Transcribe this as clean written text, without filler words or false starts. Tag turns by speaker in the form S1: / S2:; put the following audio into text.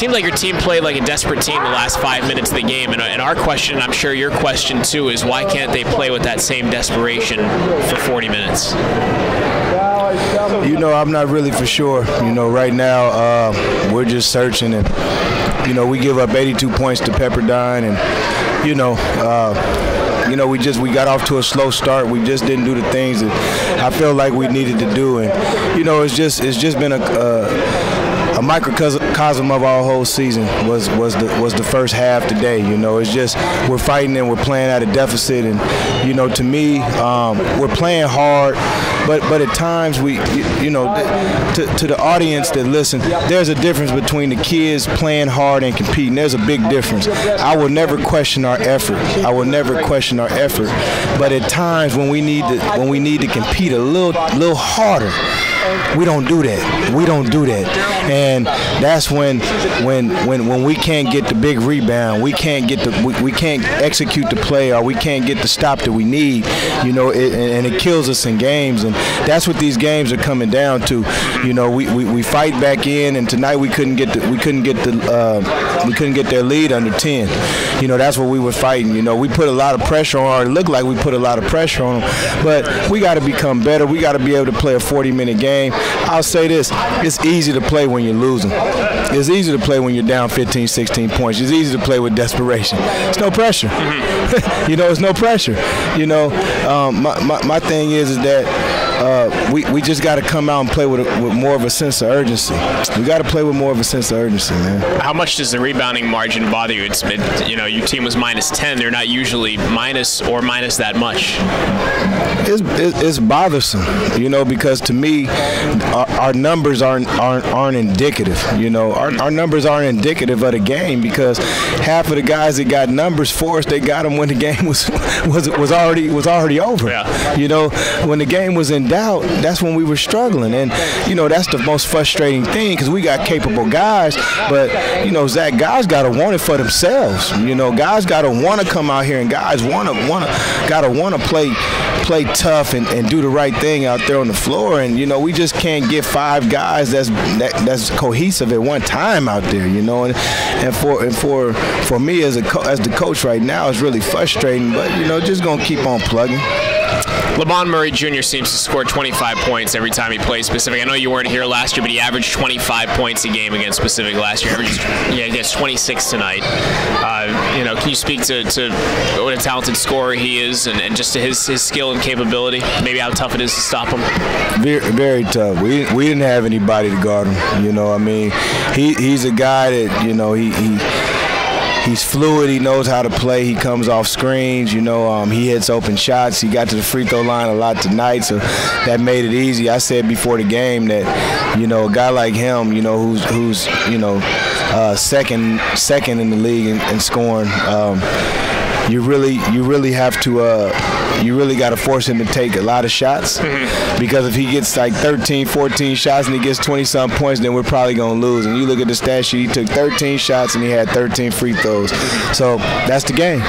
S1: seemed like your team played like a desperate team the last 5 minutes of the game, and our question, I'm sure your question too, is why can't they play with that same desperation for 40 minutes?
S2: You know, I'm not really for sure. You know, right now we're just searching, and you know, we give up 82 points to Pepperdine, and you know, we got off to a slow start. We just didn't do the things that I felt like we needed to do, and you know, it's just been a microcosm of our whole season was the first half today. You know, it's just we're fighting and we're playing at a deficit, and you know, to me, we're playing hard, but at times we, you know, to the audience that listen, there's a difference between the kids playing hard and competing. There's a big difference. I will never question our effort. I will never question our effort, but at times when we need to compete a little harder, we don't do that. We don't do that, and that's when we can't get the big rebound, we can't execute the play, or we can't get the stop that we need. You know, and it kills us in games, and that's what these games are coming down to. You know, we fight back in, and tonight we couldn't get their lead under 10. You know, that's what we were fighting. You know, we put a lot of pressure on. It looked like we put a lot of pressure on them, but we got to become better. We got to be able to play a 40-minute game. I'll say this, it's easy to play when you're losing. It's easy to play when you're down 15, 16 points. It's easy to play with desperation. It's no pressure. You know, it's no pressure. You know, my thing is that we just got to come out and play with more of a sense of urgency. We got to play with more of a sense of urgency, man.
S1: How much does the rebounding margin bother you? You know, your team was -10. They're not usually minus that much.
S2: It's bothersome, you know, because to me, our numbers aren't indicative. You know, our numbers aren't indicative of the game, because half of the guys that got numbers for us, they got them when the game was already over.
S1: Yeah.
S2: You know, when the game was in doubt, that's when we were struggling, and you know, that's the most frustrating thing, because we got capable guys, but you know, Zach, guys gotta want it for themselves. You know, guys gotta want to come out here, and guys gotta want to play tough and do the right thing out there on the floor. And you know, we just can't get 5 guys that's cohesive at one time out there. You know, and for me as the coach right now, it's really frustrating. But you know, just gonna keep on plugging.
S1: Lamont Murray Jr. seems to score 25 points every time he plays Pacific. I know you weren't here last year, but he averaged 25 points a game against Pacific last year. He gets 26 tonight. You know, can you speak to what a talented scorer he is, and just to his skill and capability? Maybe how tough it is to stop him.
S2: Very, very tough. We didn't have anybody to guard him. You know, I mean, he's a guy that, you know, he's fluid. He knows how to play. He comes off screens. You know, he hits open shots. He got to the free throw line a lot tonight, so that made it easy. I said before the game that, you know, a guy like him, you know, who's you know, second in the league in scoring. You really have to. You really got to force him to take a lot of shots, because if he gets like 13, 14 shots and he gets 20-something points, then we're probably going to lose. And you look at the stat sheet, he took 13 shots and he had 13 free throws. So that's the game.